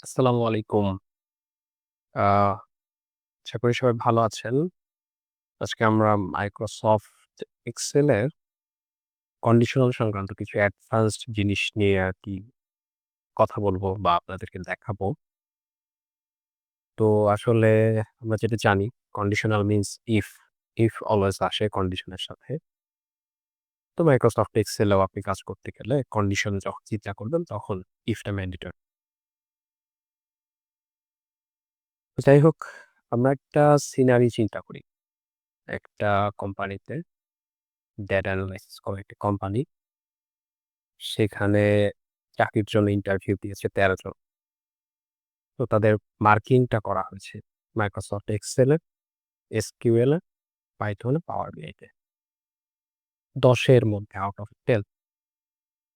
আসসালামু আলাইকুম। আ আশা করি সবাই ভালো আছেন। আজকে আমরা Microsoft Excel এর কন্ডিশনাল সংক্রান্ত কিছু অ্যাডভান্সড জিনিস নিয়ে আরকি কথা বলবো বা আপনাদেরকে দেখাবো। তো আসলে আমরা যেটা জানি conditional means if, if always আসে কন্ডিশনের সাথে। তো Microsoft Excel এও আপনি কাজ করতে গেলে কন্ডিশন যখন চিন্তা করবেন তখন ইফটা ম্যান্ডেটরি। যাই হোক, আমরা একটা সিনারি চিন্তা করি। একটা কোম্পানিতে ডেটা অ্যানালাইসিস করে একটা কোম্পানি। সেখানে চাকরির জন্য ইন্টারভিউ দিয়েছে ১৩ জন। তো তাদের মার্কিংটা করা হয়েছে Microsoft Excel এ, SQL এ, Python এ, Power BI তে। ১০ এর মধ্যে আউট অফ 10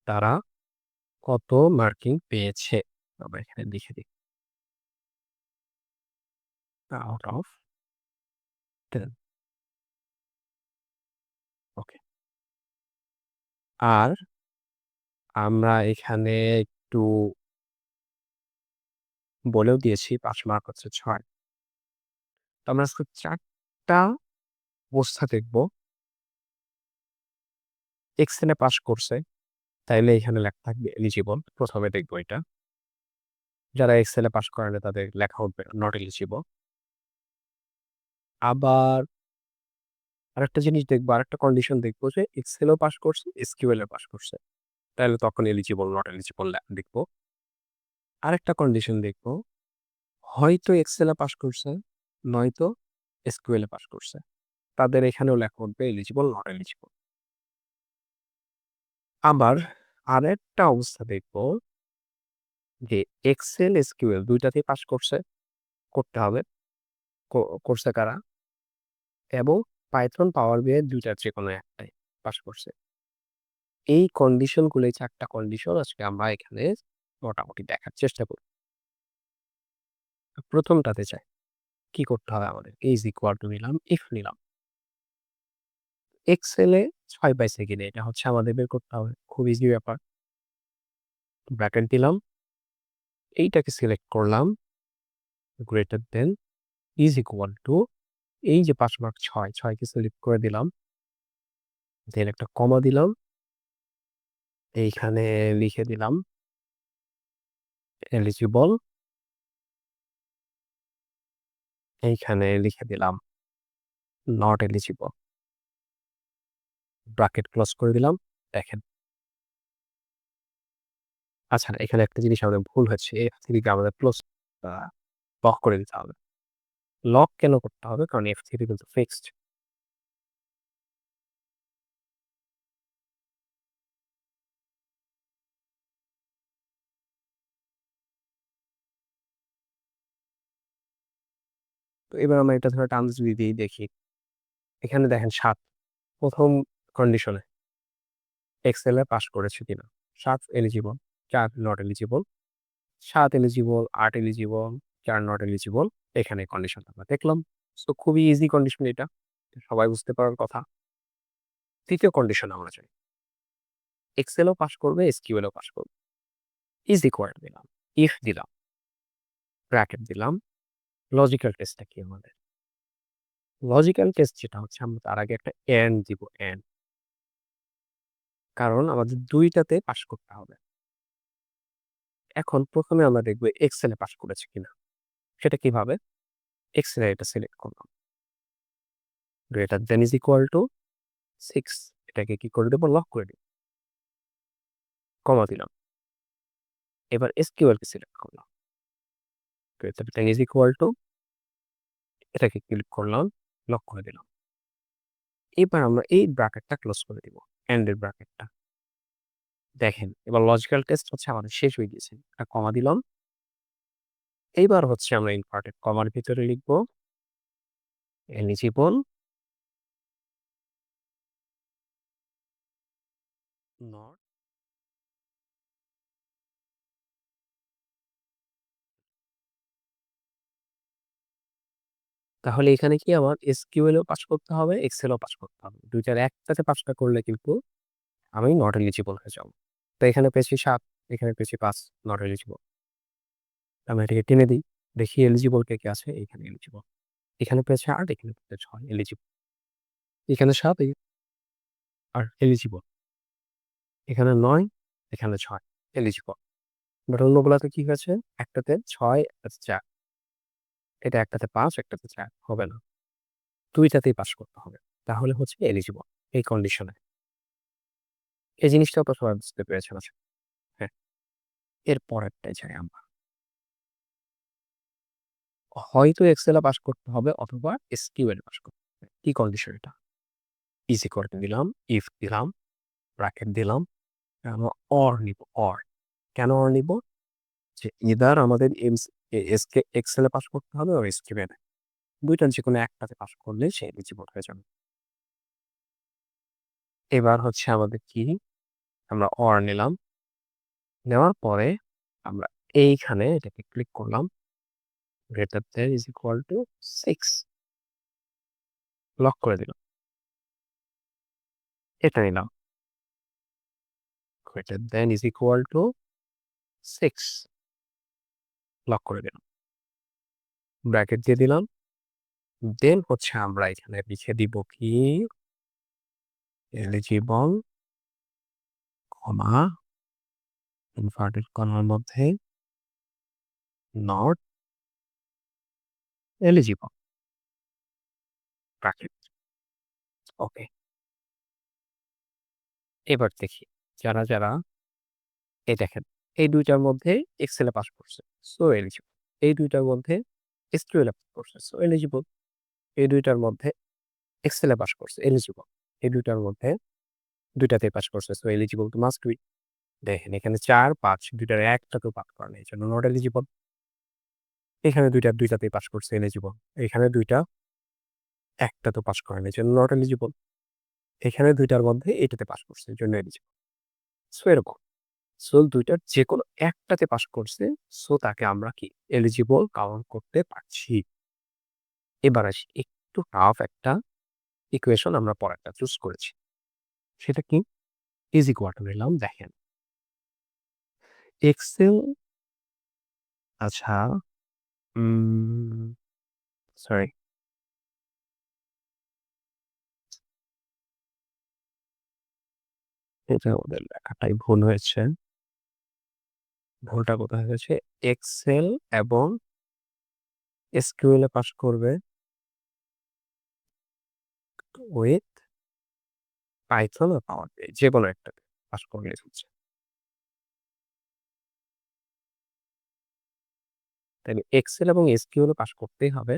তারা কত মার্কিং পেয়েছে? আমরা এখানে লিখে দিই। আউট অফ 10, ওকে। আর আমরা এখানে একটু বলেও দিয়েছি ৫ মার্ক হচ্ছে ৬। তো আমরা আজকে ৪ টা অবস্থা দেখব। Excel এ পাস করছে, তাইলে এখানে লেখা থাকবে এলিজিবল। ১ম এ দেখব এটা। যারা এক্সেল এ পাস করে না তাদের লেখা উঠবে নট এলিজিবল। আবার আরেকটা জিনিস দেখবো, আরেকটা কন্ডিশন দেখবো যে এক্সেল ও পাস করছে, এসকিউএল এ পাস করছে। তাহলে তখন এলিজিবল, নট এলিজিবল লিখবো। আরেকটা কন্ডিশন দেখবো, হয়তো এক্সেল এ পাস করছে, নয়তো এসকিউএল এ পাস করছে। তাদের এখানেও লেখা উঠবে এলিজিবল, নট এলিজিবল। আবার আরেকটা অবস্থা দেখবো যে এক্সেল, এসকিউএল ২ টাতেই পাস করছে, করতে হবে। ক করছে কারা? এবং পাইথন, পাওয়ার বিআই ২ টার যেকোনো একটাই পাস করছে। এই কন্ডিশন গুলো, এই ৪ টা কন্ডিশন আজকে আমরা এখানে মোটামুটি দেখার চেষ্টা করব। ১ম টাতে যাই। কি করতে হবে আমাদের? ইজ ইকুয়াল টু নিলাম, ইফ নিলাম। এক্সেল এ ৬ পাইছে কিনা এটা হচ্ছে আমাদের বের করতে হবে। খুব ইজি ব্যাপার। ব্র্যাকেট দিলাম। এইটাকে সিলেক্ট করলাম। Greater than is equal to এই যে ৫ মার্ক ৬, ৬ কে সিলেক্ট করে দিলাম। দেন একটা কমা দিলাম। এইখানে লিখে দিলাম এলিজিবল। এইখানে লিখে দিলাম নট এলিজিবল। ব্র্যাকেট ক্লোজ করে দিলাম। দেখেন, আচ্ছা এখানে একটা জিনিস আমাদের ভুল হচ্ছে। F3 কে আমাদের ক্লোজ আ লক করে দিতে হবে। লক কেন করতে হবে? কারণ F3 কিন্তু ফিক্সড। তো এবার আমরা এটা ধরে টার্মস যদি দিই দেখি। এখানে দেখেন ৭ ১ম কন্ডিশনে এক্সেল এ পাস করেছে কিনা। ৭ eligible, ৪ not eligible, ৭ eligible, ৮ eligible, ৪ not eligible. এখানে কন্ডিশনটা আমরা দেখলাম। সো খুবই ইজি কন্ডিশন এটা। সবাই বুঝতে পারার কথা। ৩য় কন্ডিশনে আমরা যাই। এক্সেল ও পাস করবে, এসকিউএল ও পাস করবে। ইজ ইকুয়াল দিলাম, ইফ দিলাম, ব্র্যাকেট দিলাম। লজিক্যাল টেস্টটা কি আমাদের? লজিক্যাল টেস্ট যেটা হচ্ছে আমরা তার আগে একটা এন্ড দিব, এন্ড। কারণ আমাদের ২ টাতে পাস করতে হবে। এখন ১ম এ আমরা দেখব এক্সেল এ পাস করেছে কিনা। সেটা কিভাবে? এক্সেল এ এটা সিলেক্ট করলাম। Greater than is equal to 6, এটাকে কি করে দেব? লক করে দিব। কমা দিলাম। এবার এসকিউএল কে সিলেক্ট করলাম। Greater than is equal to, এটাকে ক্লিক করলাম, লক করে দিলাম। এবার আমরা এই ব্র্যাকেটটা ক্লোজ করে দিব। এন্ড এর ব্র্যাকেটটা। দেখেন, এবার লজিক্যাল টেস্ট হচ্ছে আমাদের শেষ হয়ে গিয়েছে। একটা কমা দিলাম। এইবার হচ্ছে আমরা ইনভার্টেড কমার ভিতরে লিখব এলিজিবল, নট। তাহলে এখানে কি আমার এসকিউএল ও পাস করতে হবে, এক্সেল ও পাস করতে হবে। ২ টার একটাতে পাসটা করলে কিন্তু আমি নট এলিজিবল হয়ে যাব। তো এখানে পেয়েছি ৭, এখানে পেয়েছি ৫, নট এলিজিবল। আমরা এটাকে টেনে দিই। দেখি এলিজিবল কে আছে? এখানে এলিজিবল। এখানে পেয়েছে ৮, এখানে পেয়েছে ৬ এলিজিবল। এখানে ৭ আর এলিজিবল। এখানে ৯, এখানে ৬ এলিজিবল। বাট অন্যগুলাতে কি হয়েছে? একটাতে ৬, একটাতে ৪। এটা একটাতে ৫, একটাতে ৪ হবে না। ২ টাতেই পাস করতে হবে। তাহলে হচ্ছে এলিজিবল এই কন্ডিশনে। এই জিনিসটাও তো সবাই বুঝতে পেরেছেন আশা করি। হ্যাঁ, এর পরেরটায় যাই আমরা। হয়তো এক্সেল এ পাস করতে হবে অথবা এসকিউএল এ পাস করতে হবে। কি কন্ডিশন এটা? ইজ ইকুয়াল টু দিলাম, ইফ দিলাম, ব্র্যাকেট দিলাম, আমরা অর নিব অর। কেন অর নিব? যে ইদার আমাদের এক্সেল এ পাস করতে হবে or এসকিউএল এ। ২ টার যেকোনো একটাতে পাস করলে সে এলিজিবল হয়ে যাবে। এবার হচ্ছে আমাদের কি? আমরা অর নিলাম। নেওয়ার পরে আমরা এইখানে এটাকে ক্লিক করলাম। Greater than is equal to 6 lock করে দিলাম। এটা নিলাম। Greater than is equal to 6 lock করে দিলাম। ব্র্যাকেট দিয়ে দিলাম। দেন হচ্ছে আমরা এখানে লিখে দিব কি? এলিজিবল, কমা, ইনভার্টেড কমার মধ্যে নট এলিজিবল, ব্র্যাকেট। ওকে। এবার দেখি যারা এই দেখেন এই ২ টার মধ্যে এক্সেল এ পাস করছে। So eligible. এই ২ টার মধ্যে এসকিউএল এ পাস করছে। So eligible. এই ২ টার মধ্যে এক্সেল এ পাস করছে। এলিজিবল। এই ২ টার মধ্যে ২ টাতেই পাস করছে। সো এলিজিবল তো মাস্ট বি। দেখেন এখানে ৪, ৫ ২ টার একটাতেও পাস করে নাই। এজন্য নট এলিজিবল। এখানে ২ টার ২ টাতেই পাস করছে এলিজিবল। এখানে ২ টা একটাতেও পাস করে নাই। এজন্য নট এলিজিবল। এখানে ২ টার মধ্যে এটাতে পাস করছে। এজন্য এলিজিবল। সো এরকম। সো ২ টার যেকোনো একটাতে পাস করছে। সো তাকে আমরা কি এলিজিবল কাউন্ট করতে পারছি। এবার আসি একটু টাফ একটা ইকুয়েশন আমরা পরেরটা চুজ করেছি। সেটা কি? ইজ ইকুয়াল টু নিলাম। দেখেন এক্সেল, আচ্ছা, সরি, এটা ওদের লেখাটাই ভুল হয়েছে। ভুলটা কোথায় হয়েছে? এক্সেল এবং এসকিউএল এ পাস করবে উইথ পাইথন ও পাওয়ার বিআই যেকোনো একটাতে পাস করলেই হচ্ছে। তাইলে এক্সেল এবং এসকিউএল এ পাস করতেই হবে।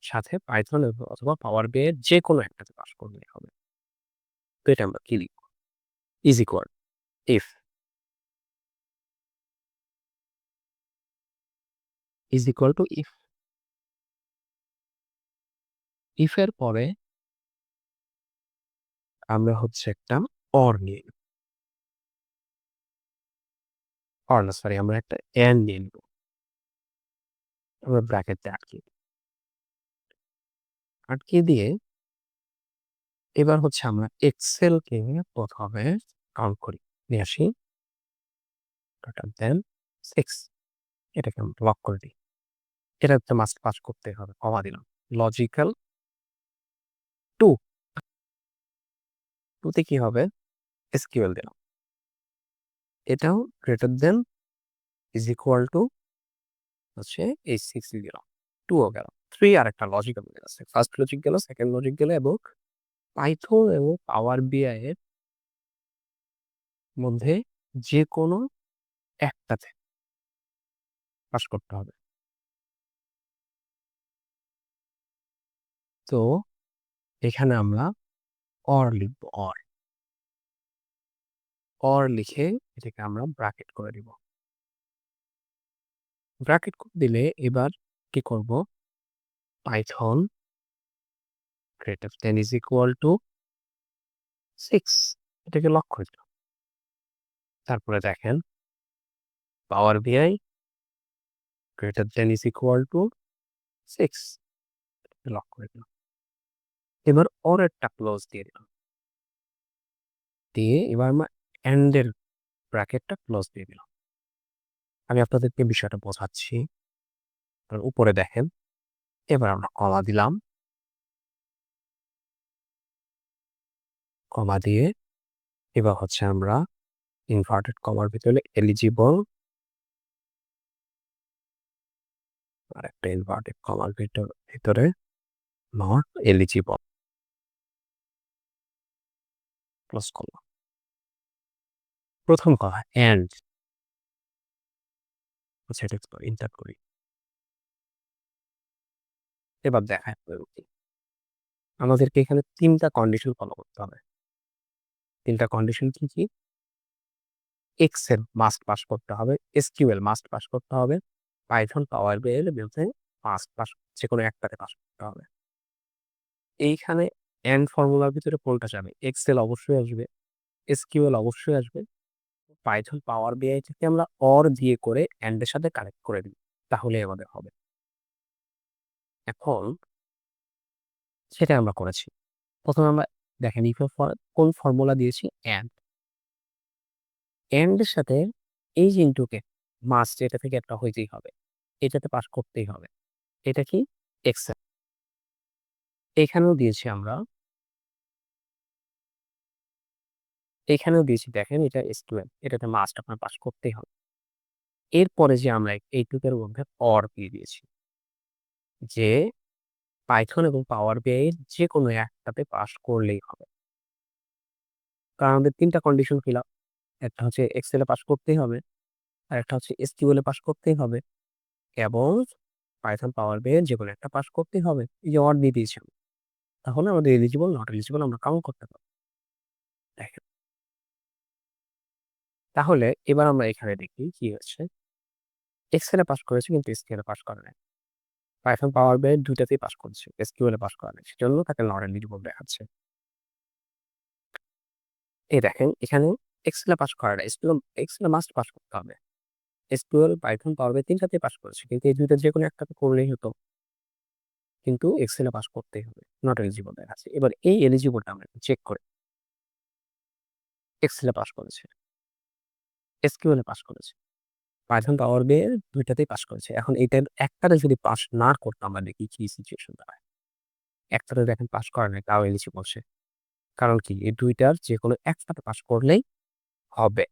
সাথে পাইথন অথবা পাওয়ার বিআই এর যেকোনো একটাতে পাস করলেই হবে। তো এটা আমরা কি লিখব? Is equal if, is equal to if. If এর পরে আমরা হচ্ছে একটা অর নিয়ে নিব। অর না, সরি, আমরা একটা এন্ড নিয়ে নিব। আমরা ব্র্যাকেটে আটকিয়ে দিয়ে এবার হচ্ছে আমরা এক্সেলকে প্রথমে কাউন্ট করি। নিয়ে আসি গ্রেটার দ্যান 6, এটাকে আমরা লক করে দিই। এটা তো মাস্ট পাস করতে হবে। কমা দিলাম। লজিক্যাল 2, 2 তে কি হবে? এসকিউএল দিলাম। এটাও greater than is equal to হচ্ছে এই 6 দিলাম। 2 ও গেল। 3 আর একটা লজিক্যাল আছে। ফার্স্ট লজিক গেল, সেকেন্ড লজিক গেল এবং পাইথন এবং পাওয়ার বিআই এর মধ্যে যেকোনো একটাতে পাস করতে হবে। তো এখানে আমরা অর লিখব। অর লিখে এটাকে আমরা ব্র্যাকেট করে দিব। ব্র্যাকেট করে দিলে এবার কি করব? Python greater than is equal to 6, এটাকে লক করে দিলাম। তারপরে দেখেন পাওয়ার বিআই greater than is equal to 6, lock করে দিলাম। এবার অর একটা ক্লোজ দিয়ে দিলাম। দিয়ে এবার আমরা এন্ড এর ব্র্যাকেটটা ক্লোজ দিয়ে দিলাম। আমি আপনাদেরকে বিষয়টা বোঝাচ্ছি। উপরে দেখেন, এবার আমরা কমা দিলাম। কমা দিয়ে এবার হচ্ছে আমরা ইনভার্টেড কমার ভিতরে এলিজিবল আরেকটা ইনভার্টেড কমার ভিতরে নট এলিজিবল ক্লোজ কমা। প্রথম কথা এন্ড হচ্ছে এটা ইন্টার করি। এবার দেখায় আপনাদেরকে। আমাদেরকে এখানে ৩ টা কন্ডিশন ফলো করতে হবে। ৩ টা কন্ডিশন কি? এক্সেল মাস্ট পাস করতে হবে, এসকিউএল মাস্ট পাস করতে হবে, পাইথন, পাওয়ার বিআই এর বিরুদ্ধে মাস্ট পাস যেকোনো একটাতে পাস করতে হবে। এইখানে এন্ড ফর্মুলার ভিতরে কোনটা যাবে? এক্সেল অবশ্যই আসবে, এসকিউএল অবশ্যই আসবে। পাইথন, পাওয়ার বিআই থেকে আমরা অর দিয়ে করে এন্ড এর সাথে কানেক্ট করে দিই। তাহলেই আমাদের হবে। এখন সেটা আমরা করেছি। ১ম এ আমরা দেখেন ইফ এর কোন ফর্মুলা দিয়েছি? এন্ড। এন্ড এর সাথে এই যে ইনটুকে মাস্ট এটা থেকে একটা হইতেই হবে। এটাতে পাস করতেই হবে। এটা কি? এক্সেল। এখানেও দিয়েছি আমরা। এখানেও দিয়েছি দেখেন এটা এসকিউএল। এটাতে মাস্ট আপনার পাস করতেই হবে। এরপরে যে আমরা এইটুকের মধ্যে অর দিয়ে দিয়েছি। যে পাইথন এবং পাওয়ার বিআই এর যেকোনো একটাতে পাস করলেই হবে। কারণ আমাদের ৩ টা কন্ডিশন ফিল আপ। একটা হচ্ছে এক্সেল এ পাস করতেই হবে। আরেকটা হচ্ছে এসকিউএল এ পাস করতেই হবে এবং পাইথন, পাওয়ার বিআই এর যেকোনো একটা পাস করতেই হবে। এই যে অর দিয়ে দিয়েছি আমি। তাহলে আমাদের এলিজিবল, নট এলিজিবল আমরা কাউন্ট করতে পারব। দেখেন। তাহলে এবার আমরা এখানে দেখি কি হচ্ছে। এক্সেল এ পাস করেছে কিন্তু এসকিউএল এ পাস করে নাই। পাইথন, পাওয়ার বিআই ২ টাতেই পাস করেছে। এসকিউএল এ পাস করে নাই। সেজন্য তাকে নট এলিজিবল দেখাচ্ছে। এই দেখেন এখানে এক্সেল এ পাস করে নাই। এক্সেল এ মাস্ট পাস করতে হবে। এসকিউএল, পাইথন, পাওয়ার বিআই ৩ টাতেই পাস করেছে। কিন্তু এই ২ টার যেকোনো একটাতে করলেই হতো। কিন্তু এক্সেল এ পাস করতেই হবে। নট এলিজিবল দেখাচ্ছে। এবার এই এলিজিবলটা আমরা একটু চেক করি। এক্সেল এ পাস করেছে। এসকিউএল এ পাস করেছে। পাইথন, পাওয়ার বিআই এর ২ টাতেই পাস করেছে। এখন এইটার একটাতে যদি পাস না করতো আমরা দেখি কি সিচুয়েশন দাঁড়ায়। একটাতে দেখেন পাস করে নাই তাও এলিজিবল সে। কারণ কি? এই ২ টার যেকোনো একটাতে পাস করলেই হবে।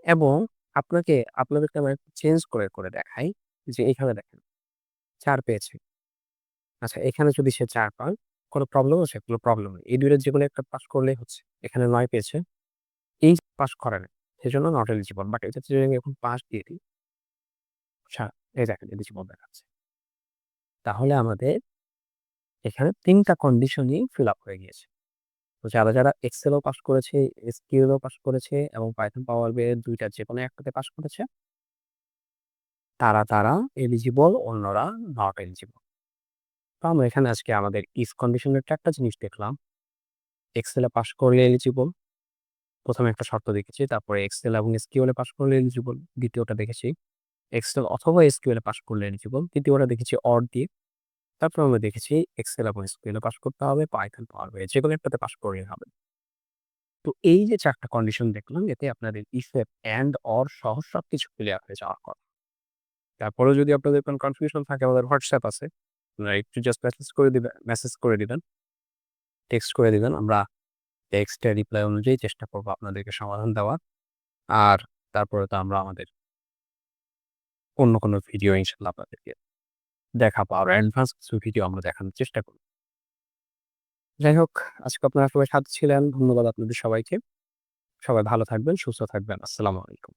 এবং আপনাদেরকে আমি একটু চেঞ্জ করে দেখাই যে এখানে দেখেন ৪ পেয়েছে। আচ্ছা এখানে যদি সে ৪ পায়, কোনো প্রবলেম আছে? কোনো প্রবলেম নেই। এই ২ টার যেকোনো একটা পাস করলেই হচ্ছে। এখানে ৯ পেয়েছে। এই পাস করে নাই। সেজন্য নট এলিজিবল। বাট এটাতে যদি আমি এখন পাস দিয়ে দিই, আচ্ছা এই দেখেন এলিজিবল দেখাচ্ছে। তাহলে আমাদের এখানে ৩ টা কন্ডিশনই ফিল আপ হয়ে গিয়েছে। তো যারা এক্সেলও পাস করেছে, এসকিউএলও পাস করেছে এবং পাইথন, পাওয়ার বিআই এর ২ টার যেকোনো একটাতে পাস করেছে, তারা এলিজিবল, অন্যরা নট এলিজিবল। তো আমরা এখানে আজকে আমাদের ইফ কন্ডিশনের ৪ টা জিনিস দেখলাম। এক্সেল এ পাস করলে এলিজিবল। ১ম এ একটা শর্ত দেখেছি। তারপরে এক্সেল এবং এসকিউএল এ পাস করলে এলিজিবল। দ্বিতীয়টা দেখেছি এক্সেল অথবা এসকিউএল এ পাস করলে এলিজিবল। তৃতীয়টা দেখেছি অর দিয়ে। তারপর আমরা দেখেছি এক্সেল এবং এসকিউএল এ পাস করতে হবে, পাইথন, পাওয়ার বিআই যেকোনো একটাতে পাস করলেই হবে। তো এই যে ৪ টা কন্ডিশন দেখলাম এতে আপনাদের ইফ, এন্ড, অর সহ সবকিছু ক্লিয়ার হয়ে যাওয়ার কথা। তারপরেও যদি আপনাদের কোনো কনফিউশন থাকে আমাদের হোয়াটসঅ্যাপ আছে। আপনারা একটু জাস্ট মেসেজ করে দিবেন, টেক্সট করে দিবেন। আমরা টেক্সটের রিপ্লাই অনুযায়ী চেষ্টা করব আপনাদেরকে সমাধান দেওয়ার। আর তারপরে তো আমরা আমাদের অন্য কোনো ভিডিও ইনশাআল্লাহ আপনাদেরকে দেখাবো। আরো অ্যাডভান্স কিছু ভিডিও আমরা দেখানোর চেষ্টা করব। যাই হোক, আজকে আপনারা সবাই সাথে ছিলেন। ধন্যবাদ আপনাদের সবাইকে। সবাই ভালো থাকবেন, সুস্থ থাকবেন। আসসালামু আলাইকুম।